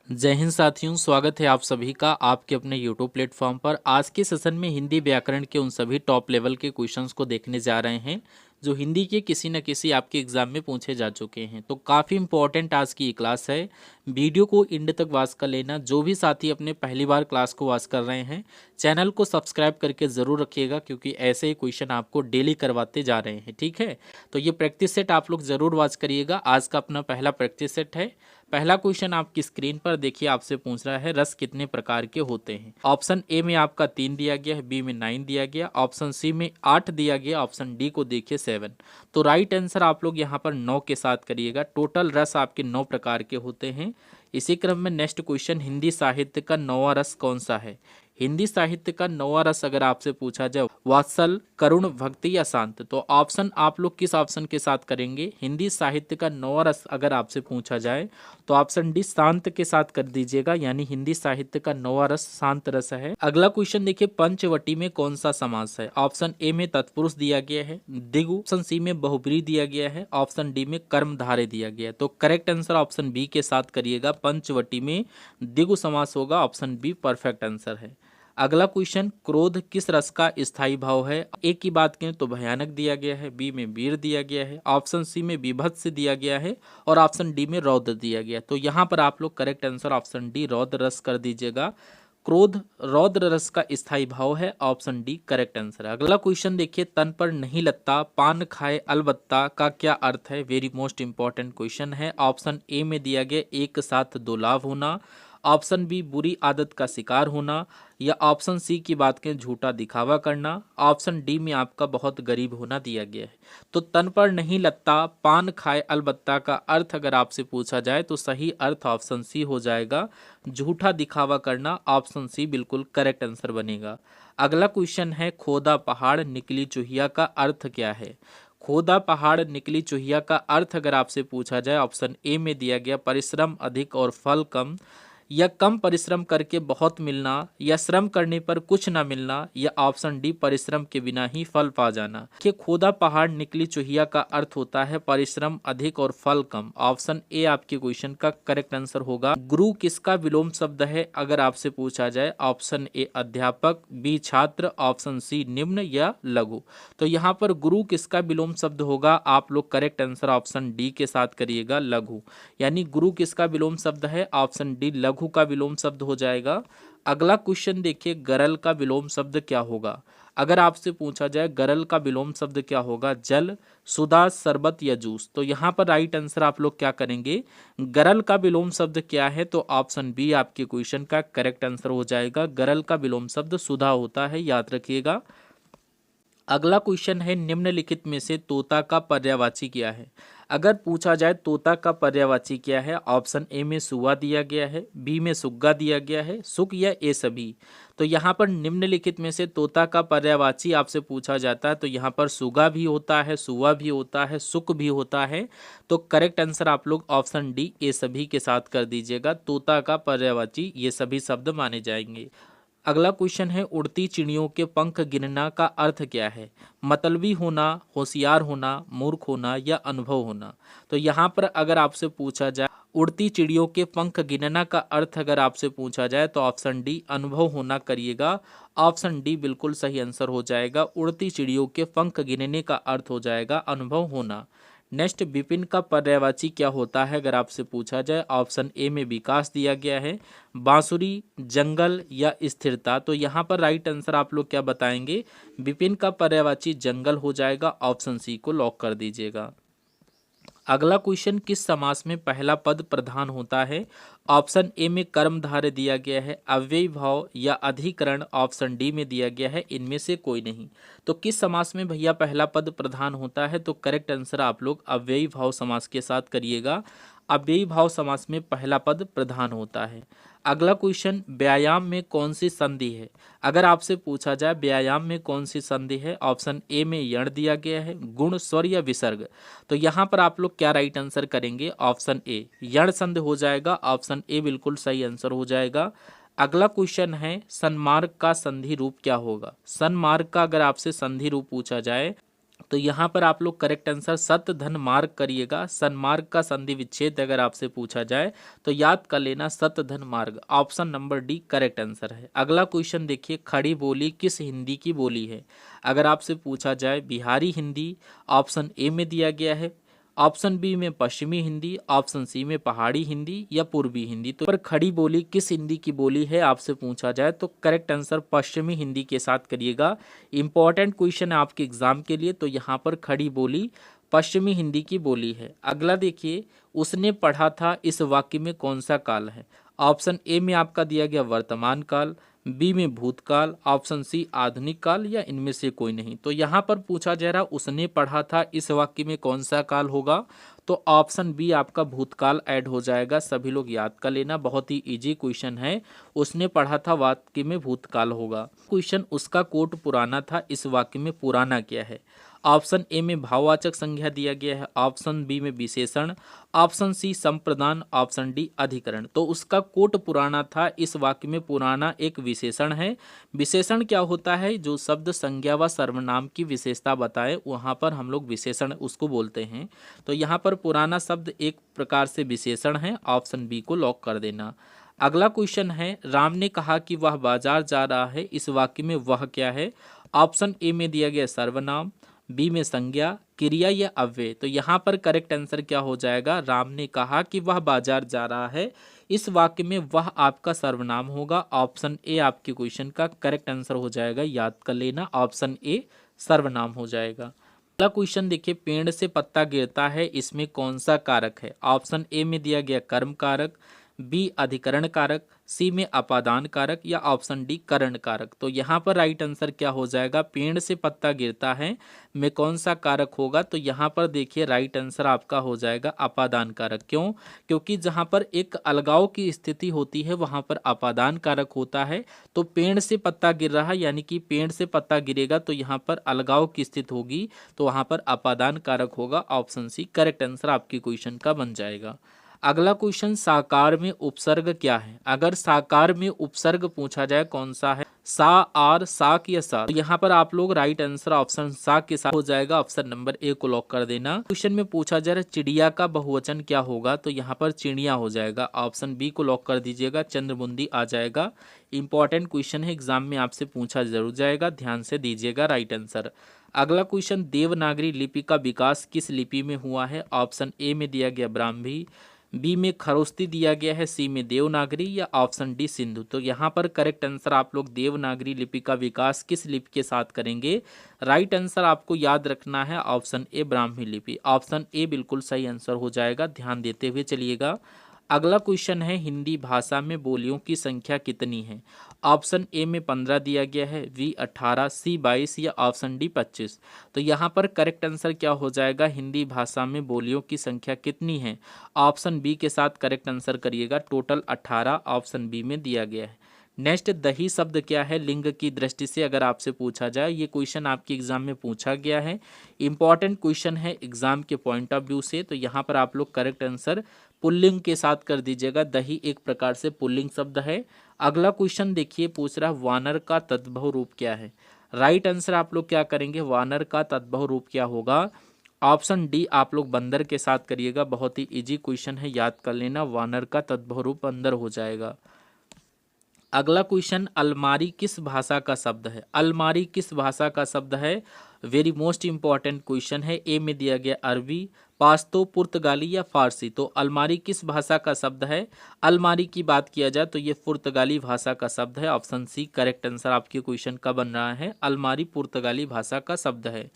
जय हिंद साथियों, स्वागत है आप सभी का आपके अपने YouTube प्लेटफॉर्म पर। आज के सेशन में हिंदी व्याकरण के उन सभी टॉप लेवल के क्वेश्चंस को देखने जा रहे हैं जो हिंदी के किसी न किसी आपके एग्जाम में पूछे जा चुके हैं। तो काफ़ी इंपॉर्टेंट आज की ये क्लास है। वीडियो को एंड तक वॉच कर लेना। जो भी साथी अपने पहली बार क्लास को वॉच कर रहे हैं, चैनल को सब्सक्राइब करके ज़रूर रखिएगा, क्योंकि ऐसे ही क्वेश्चन आपको डेली करवाते जा रहे हैं। ठीक है, तो ये प्रैक्टिस सेट आप लोग ज़रूर वॉच करिएगा। आज का अपना पहला प्रैक्टिस सेट है। पहला क्वेश्चन आपकी स्क्रीन पर देखिए, आपसे पूछ रहा है रस कितने प्रकार के होते हैं। ऑप्शन ए में आपका 3 दिया गया है, बी में 9 दिया गया, ऑप्शन सी में 8 दिया गया, ऑप्शन डी को देखिए 7। तो राइट आंसर आप लोग यहाँ पर 9 के साथ करिएगा। टोटल रस आपके 9 प्रकार के होते हैं। इसी क्रम में नेक्स्ट क्वेश्चन, हिंदी साहित्य का 9वां रस कौन सा है। हिंदी साहित्य का 9वां रस अगर आपसे पूछा जाए वात्सल, करुण, भक्ति या शांत, तो ऑप्शन आप लोग किस ऑप्शन के साथ करेंगे। हिंदी साहित्य का 9वां रस अगर आपसे पूछा जाए तो ऑप्शन डी शांत के साथ कर दीजिएगा, यानी हिंदी साहित्य का 9वां रस शांत रस है। अगला क्वेश्चन देखिए, पंचवटी में कौन सा समास है। ऑप्शन ए में तत्पुरुष दिया गया है, दिगु, ऑप्शन सी में बहुब्रीहि दिया गया है, ऑप्शन डी में कर्मधारय दिया गया है। तो करेक्ट आंसर ऑप्शन बी के साथ करिएगा। पंचवटी में दिगु समास होगा, ऑप्शन बी परफेक्ट आंसर है। अगला क्वेश्चन, क्रोध किस रस का स्थायी भाव है। ए की बात करें तो भयानक दिया गया है, बी में वीर दिया गया है, ऑप्शन सी में बीभत्स दिया गया है और ऑप्शन डी में रौद्र दिया गया। तो यहाँ पर आप लोग करेक्ट आंसर ऑप्शन डी रौद्र रस कर दीजिएगा। क्रोध रौद्र रस का स्थायी भाव है, ऑप्शन डी करेक्ट आंसर है। अगला क्वेश्चन देखिए, तन पर नहीं लगता पान खाए अलबत्ता का क्या अर्थ है। वेरी मोस्ट इंपॉर्टेंट क्वेश्चन है। ऑप्शन ए में दिया गया एक साथ दो लाभ होना, ऑप्शन बी बुरी आदत का शिकार होना, या ऑप्शन सी की बात करें झूठा दिखावा करना, ऑप्शन डी में आपका बहुत गरीब होना दिया गया है। तो तन पर नहीं लगता पान खाए अलबत्ता का अर्थ अगर आपसे पूछा जाए तो सही अर्थ ऑप्शन सी हो जाएगा, झूठा दिखावा करना। ऑप्शन सी बिल्कुल करेक्ट आंसर बनेगा। अगला क्वेश्चन है, खोदा पहाड़ निकली चूहिया का अर्थ क्या है। खोदा पहाड़ निकली चूहिया का अर्थ अगर आपसे पूछा जाए, ऑप्शन ए में दिया गया परिश्रम अधिक और फल कम, या कम परिश्रम करके बहुत मिलना, या श्रम करने पर कुछ ना मिलना, या ऑप्शन डी परिश्रम के बिना ही फल पा जाना। कि खोदा पहाड़ निकली चूहिया का अर्थ होता है परिश्रम अधिक और फल कम। ऑप्शन ए आपके क्वेश्चन का करेक्ट आंसर होगा। गुरु किसका विलोम शब्द है अगर आपसे पूछा जाए, ऑप्शन ए अध्यापक, बी छात्र, ऑप्शन सी निम्न या लघु। तो यहाँ पर गुरु किसका विलोम शब्द होगा, आप लोग करेक्ट आंसर ऑप्शन डी के साथ करिएगा, लघु। यानी गुरु किसका विलोम शब्द है, ऑप्शन डी लघु का विलोम शब्द हो जाएगा। अगला क्वेश्चन देखिए, गरल का विलोम शब्द क्या होगा। अगर आपसे पूछा जाए गरल का विलोम शब्द क्या होगा, जल, सुधा, शरबत या जूस। तो यहाँ पर राइट आंसर आप लोग क्या करेंगे, गरल का विलोम शब्द क्या है, तो ऑप्शन बी आपके क्वेश्चन का करेक्ट आंसर हो जाएगा। गरल का विलोम शब्द सुधा होता है, याद रखिएगा। अगला क्वेश्चन है, निम्नलिखित में से तोता का पर्यायवाची क्या है। अगर पूछा जाए तोता का पर्यायवाची क्या है, ऑप्शन ए में सुआ दिया गया है, बी में सुग्गा दिया गया है, सुक या ए सभी। तो यहाँ पर निम्नलिखित में से तोता का पर्यायवाची आपसे पूछा जाता है, तो यहाँ पर सुगा भी होता है, सुआ भी होता है, सुक भी होता है। तो करेक्ट आंसर आप लोग ऑप्शन डी ए सभी के साथ कर दीजिएगा। तोता का पर्यायवाची ये सभी शब्द माने जाएंगे। अगला क्वेश्चन है, उड़ती चिड़ियों के पंख गिनना का अर्थ क्या है। मतलबी होना, होशियार होना, मूर्ख होना या अनुभव होना। तो यहाँ पर अगर आपसे पूछा जाए उड़ती चिड़ियों के पंख गिनना का अर्थ अगर आपसे पूछा जाए तो ऑप्शन डी अनुभव होना करिएगा। ऑप्शन डी बिल्कुल सही आंसर हो जाएगा। उड़ती चिड़ियों के पंख गिनने का अर्थ हो जाएगा अनुभव होना। नेक्स्ट, विपिन का पर्यायवाची क्या होता है अगर आपसे पूछा जाए, ऑप्शन ए में विकास दिया गया है, बांसुरी, जंगल या स्थिरता। तो यहाँ पर राइट आंसर आप लोग क्या बताएंगे, विपिन का पर्यायवाची जंगल हो जाएगा। ऑप्शन सी को लॉक कर दीजिएगा। अगला क्वेश्चन, किस समास में पहला पद प्रधान होता है। ऑप्शन ए में कर्मधारय दिया गया है, अव्ययी भाव या अधिकरण ऑप्शन डी में दिया गया है, इनमें से कोई नहीं। तो किस समास में भैया पहला पद प्रधान होता है, तो करेक्ट आंसर आप लोग अव्ययी भाव समास के साथ करिएगा। अव्ययी भाव समास में पहला पद प्रधान होता है। अगला क्वेश्चन, व्यायाम में कौन सी संधि है। अगर आपसे पूछा जाए व्यायाम में कौन सी संधि है, ऑप्शन ए में यण दिया गया है, गुण, स्वर या विसर्ग। तो यहाँ पर आप लोग क्या राइट आंसर करेंगे, ऑप्शन ए यण संधि हो जाएगा। ऑप्शन ए बिल्कुल सही आंसर हो जाएगा। अगला क्वेश्चन है, सन्मार्ग का संधि रूप क्या होगा। सन्मार्ग का अगर आपसे संधि रूप पूछा जाए तो यहाँ पर आप लोग करेक्ट आंसर सत धन मार्ग करिएगा। सन्मार्ग का संधि विच्छेद अगर आपसे पूछा जाए तो याद कर लेना सत धन मार्ग। Option number D correct answer है। अगला क्वेश्चन देखिए, खड़ी बोली किस हिंदी की बोली है? अगर आपसे पूछा जाए बिहारी हिंदी, ऑप्शन ए में दिया गया है, ऑप्शन बी में पश्चिमी हिंदी, ऑप्शन सी में पहाड़ी हिंदी या पूर्वी हिंदी। तो पर खड़ी बोली किस हिंदी की बोली है आपसे पूछा जाए तो करेक्ट आंसर पश्चिमी हिंदी के साथ करिएगा। इंपॉर्टेंट क्वेश्चन है आपके एग्जाम के लिए, तो यहाँ पर खड़ी बोली पश्चिमी हिंदी की बोली है। अगला देखिए, उसने पढ़ा था इस वाक्य में कौन सा काल है? ऑप्शन ए में आपका दिया गया वर्तमान काल, बी में भूतकाल, ऑप्शन सी आधुनिक काल या इनमें से कोई नहीं। तो यहाँ पर पूछा जा रहा उसने पढ़ा था इस वाक्य में कौन सा काल होगा, तो ऑप्शन बी आपका भूतकाल ऐड हो जाएगा। सभी लोग याद कर लेना, बहुत ही इजी क्वेश्चन है। उसने पढ़ा था वाक्य में भूतकाल होगा। क्वेश्चन, उसका कोट पुराना था, इस वाक्य में पुराना क्या है? ऑप्शन ए में भाववाचक संज्ञा दिया गया है, ऑप्शन बी में विशेषण, ऑप्शन सी संप्रदान, ऑप्शन डी अधिकरण। तो उसका कोट पुराना था, इस वाक्य में पुराना एक विशेषण है। विशेषण क्या होता है? जो शब्द संज्ञा व सर्वनाम की विशेषता बताए वहां पर हम लोग विशेषण उसको बोलते हैं। तो यहाँ पर पुराना शब्द एक प्रकार से विशेषण है। ऑप्शन बी को लॉक कर देना। अगला क्वेश्चन है, राम ने कहा कि वह बाजार जा रहा है, इस वाक्य में वह क्या है? ऑप्शन ए में दिया गया सर्वनाम, बी में संज्ञा, क्रिया या अव्यय। तो यहाँ पर करेक्ट आंसर क्या हो जाएगा? राम ने कहा कि वह बाजार जा रहा है, इस वाक्य में वह आपका सर्वनाम होगा। ऑप्शन ए आपके क्वेश्चन का करेक्ट आंसर हो जाएगा, याद कर लेना, ऑप्शन ए सर्वनाम हो जाएगा। अगला क्वेश्चन देखिए, पेड़ से पत्ता गिरता है, इसमें कौन सा कारक है? ऑप्शन ए में दिया गया कर्म कारक, बी अधिकरण कारक, सी में अपादान कारक या ऑप्शन डी करण कारक। तो यहाँ पर राइट आंसर क्या हो जाएगा? पेड़ से पत्ता गिरता है में कौन सा कारक होगा? तो यहाँ पर देखिए राइट आंसर आपका हो जाएगा अपादान कारक। क्यों? क्योंकि जहाँ पर एक अलगाव की स्थिति होती है वहाँ पर अपादान कारक होता है। तो पेड़ से पत्ता गिर रहा है यानी कि पेड़ से पत्ता गिरेगा तो यहाँ पर अलगाव की स्थिति होगी, तो वहाँ पर अपादान कारक होगा। ऑप्शन सी करेक्ट आंसर आपकी क्वेश्चन का बन जाएगा। अगला क्वेश्चन, साकार में उपसर्ग क्या है? अगर साकार में उपसर्ग पूछा जाए कौन सा है? सा, आर, साक या सा। तो यहाँ पर आप लोग राइट आंसर ऑप्शन सा के साथ हो जाएगा। ऑप्शन नंबर ए को लॉक कर देना। क्वेश्चन में पूछा जा रहा है चिड़िया का बहुवचन क्या होगा? तो यहाँ पर चिड़िया हो जाएगा। ऑप्शन बी को लॉक कर दीजिएगा, चंद्रमुंदी आ जाएगा। इंपॉर्टेंट क्वेश्चन है, एग्जाम में आपसे पूछा जरूर जाएगा, ध्यान से दीजिएगा राइट आंसर। अगला क्वेश्चन, देवनागरी लिपि का विकास किस लिपि में हुआ है? ऑप्शन ए में दिया गया ब्राह्मी, बी में खरोस्ती दिया गया है, सी में देवनागरी या ऑप्शन डी सिंधु। तो यहाँ पर करेक्ट आंसर आप लोग देवनागरी लिपि का विकास किस लिपि के साथ करेंगे? राइट आंसर आपको याद रखना है ऑप्शन ए ब्राह्मी लिपि। ऑप्शन ए बिल्कुल सही आंसर हो जाएगा, ध्यान देते हुए चलिएगा। अगला क्वेश्चन है, हिंदी भाषा में बोलियों की संख्या कितनी है? ऑप्शन ए में 15 दिया गया है, बी 18, सी 22 या ऑप्शन डी 25। तो यहाँ पर करेक्ट आंसर क्या हो जाएगा? हिंदी भाषा में बोलियों की संख्या कितनी है? ऑप्शन बी के साथ करेक्ट आंसर करिएगा, टोटल 18 ऑप्शन बी में दिया गया है। नेक्स्ट, दही शब्द क्या है लिंग की दृष्टि से अगर आपसे पूछा जाए? ये क्वेश्चन आपके एग्जाम में पूछा गया है, इंपॉर्टेंट क्वेश्चन है एग्जाम के पॉइंट ऑफ व्यू से। तो यहाँ पर आप लोग करेक्ट आंसर पुल्लिंग के साथ कर दीजिएगा। दही एक प्रकार से पुल्लिंग शब्द है। अगला क्वेश्चन देखिए, पूछ रहा वानर का तद्भव रूप क्या है? राइट आंसर आप लोग क्या करेंगे? वानर का तद्भव रूप क्या होगा? ऑप्शन डी आप लोग बंदर के साथ करिएगा। बहुत ही इजी क्वेश्चन है, याद कर लेना, वानर का तद्भव रूप बंदर हो जाएगा। अगला क्वेश्चन, अलमारी किस भाषा का शब्द है? अलमारी किस भाषा का शब्द है? वेरी मोस्ट इंपॉर्टेंट क्वेश्चन है। ए में दिया गया अरबी, पाश्तो, पुर्तगाली या फारसी। तो अलमारी किस भाषा का शब्द है? अलमारी की बात किया जाए तो ये पुर्तगाली भाषा का शब्द है। ऑप्शन सी करेक्ट आंसर आपके क्वेश्चन का बन रहा है, अलमारी पुर्तगाली भाषा का शब्द है।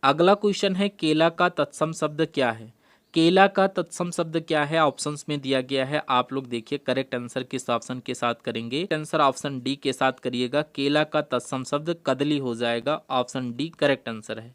अगला क्वेश्चन है, केला का तत्सम शब्द क्या है? केला का तत्सम शब्द क्या है? ऑप्शंस में दिया गया है, आप लोग देखिए करेक्ट आंसर किस ऑप्शन के साथ करेंगे? आंसर ऑप्शन डी के साथ करिएगा। केला का तत्सम शब्द कदली हो जाएगा। ऑप्शन डी करेक्ट आंसर है।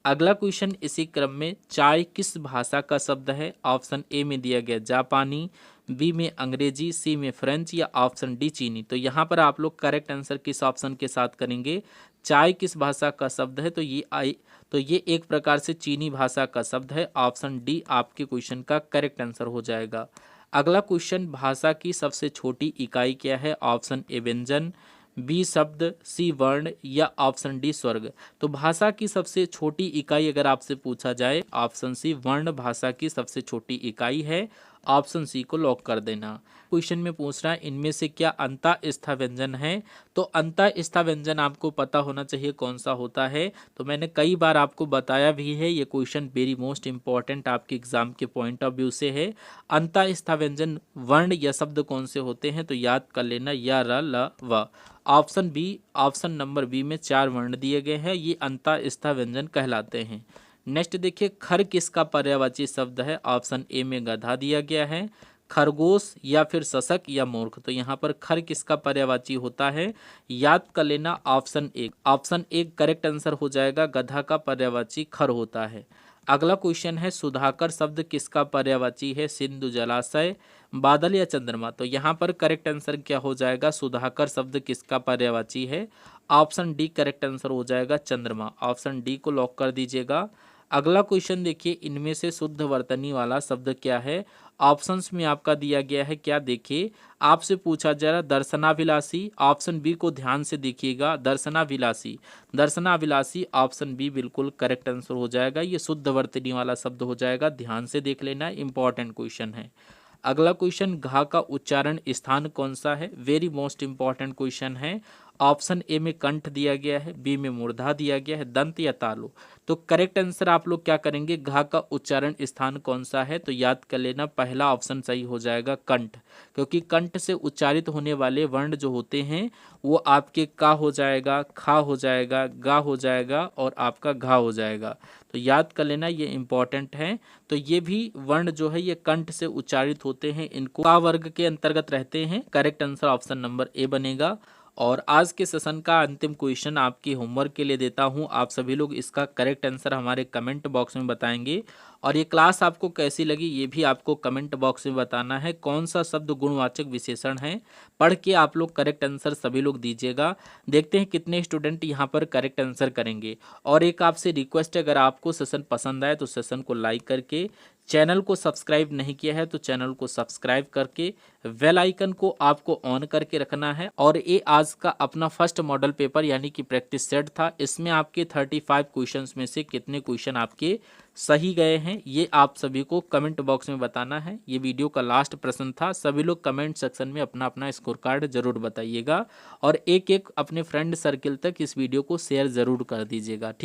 अगला क्वेश्चन इसी क्रम में, चाय किस भाषा का शब्द है? ऑप्शन ए में दिया गया जापानी, बी में अंग्रेजी, सी में फ्रेंच या ऑप्शन डी चीनी। तो यहाँ पर आप लोग करेक्ट आंसर किस ऑप्शन के साथ करेंगे? चाय किस भाषा का शब्द है? तो ये एक प्रकार से चीनी भाषा का शब्द है। ऑप्शन डी आपके क्वेश्चन का करेक्ट आंसर हो जाएगा। अगला क्वेश्चन, भाषा की सबसे छोटी इकाई क्या है? ऑप्शन ए व्यंजन, बी शब्द, सी वर्ण या ऑप्शन डी स्वर्ग। तो भाषा की सबसे छोटी इकाई अगर आपसे पूछा जाए, ऑप्शन सी वर्ण भाषा की सबसे छोटी इकाई है। ऑप्शन सी को लॉक कर देना। क्वेश्चन में पूछ रहा है इनमें से क्या अंतःस्थ व्यंजन है। तो अंतःस्थ व्यंजन आपको पता होना चाहिए कौन सा होता है। तो मैंने कई बार आपको बताया भी है, ये क्वेश्चन वेरी मोस्ट इंपॉर्टेंट आपके एग्जाम के पॉइंट ऑफ व्यू से है। अंतःस्थ व्यंजन वर्ण या शब्द कौन से होते हैं, तो याद कर लेना या र ल व। Option B, option number B में 4 वर्ण दिए गए हैं, ये अंतःस्थ व्यंजन कहलाते हैं। नेक्स्ट देखिए, खर किसका पर्यायवाची शब्द है। ऑप्शन ए में गधा दिया गया है, खरगोश या फिर शशक या मूर्ख। तो यहाँ पर खर किसका पर्यायवाची होता है, याद कर लेना option A. Option A correct answer हो जाएगा, गधा का पर्यायवाची खर होता है। अगला क्वेश्चन है, सुधाकर शब्द किसका पर्यायवाची है। सिंधु, जलाशय, बादल या चंद्रमा। तो यहाँ पर करेक्ट आंसर क्या हो जाएगा, सुधाकर शब्द किसका पर्यायवाची है। ऑप्शन डी करेक्ट आंसर हो जाएगा, चंद्रमा। ऑप्शन डी को लॉक कर दीजिएगा। अगला क्वेश्चन देखिए, इनमें से शुद्ध वर्तनी वाला शब्द क्या है। ऑप्शंस में आपका दिया गया है, क्या देखिए आपसे पूछा जा रहा दर्शनाभिलाषी। ऑप्शन बी को ध्यान से देखिएगा, दर्शनाभिलाषी, दर्शनाभिलाषी ऑप्शन बी बिल्कुल करेक्ट आंसर हो जाएगा। ये शुद्ध वर्तनी वाला शब्द हो जाएगा, ध्यान से देख लेना, इंपॉर्टेंट क्वेश्चन है। अगला क्वेश्चन, घा का उच्चारण स्थान कौन सा है। वेरी मोस्ट इंपॉर्टेंट क्वेश्चन है। ऑप्शन ए में कंठ दिया गया है, बी में मूर्धा दिया गया है, दंत या तालु। तो करेक्ट आंसर आप लोग क्या करेंगे, घा का उच्चारण स्थान कौन सा है। तो याद कर लेना पहला ऑप्शन सही हो जाएगा, कंठ। क्योंकि कंठ से उच्चारित होने वाले वर्ण जो होते हैं वो आपके का हो जाएगा, खा हो जाएगा, गा हो जाएगा और आपका घा हो जाएगा। तो याद कर लेना, ये इंपॉर्टेंट है। तो ये भी वर्ण जो है ये कंठ से उच्चारित होते हैं, इनको का वर्ग के अंतर्गत रहते हैं। Correct answer option number A बनेगा। और आज के सेशन का अंतिम क्वेश्चन आपकी होमवर्क के लिए देता हूं, आप सभी लोग इसका करेक्ट आंसर हमारे कमेंट बॉक्स में बताएंगे। और ये क्लास आपको कैसी लगी ये भी आपको कमेंट बॉक्स में बताना है। कौन सा शब्द गुणवाचक विशेषण है, पढ़ के आप लोग करेक्ट आंसर सभी लोग दीजिएगा। देखते हैं कितने स्टूडेंट यहाँ पर करेक्ट आंसर करेंगे। और एक आपसे रिक्वेस्ट है, अगर आपको सेशन पसंद आए तो सेशन को लाइक करके, चैनल को सब्सक्राइब नहीं किया है तो चैनल को सब्सक्राइब करके बेल आइकन को आपको ऑन करके रखना है। और ये आज का अपना फर्स्ट मॉडल पेपर यानी कि प्रैक्टिस सेट था, इसमें आपके 35 क्वेश्चंस में से कितने क्वेश्चन आपके सही गए हैं ये आप सभी को कमेंट बॉक्स में बताना है। ये वीडियो का लास्ट प्रश्न था, सभी लोग कमेंट सेक्शन में अपना अपना स्कोर कार्ड जरूर बताइएगा और एक एक अपने फ्रेंड सर्किल तक इस वीडियो को शेयर जरूर कर दीजिएगा। ठीक।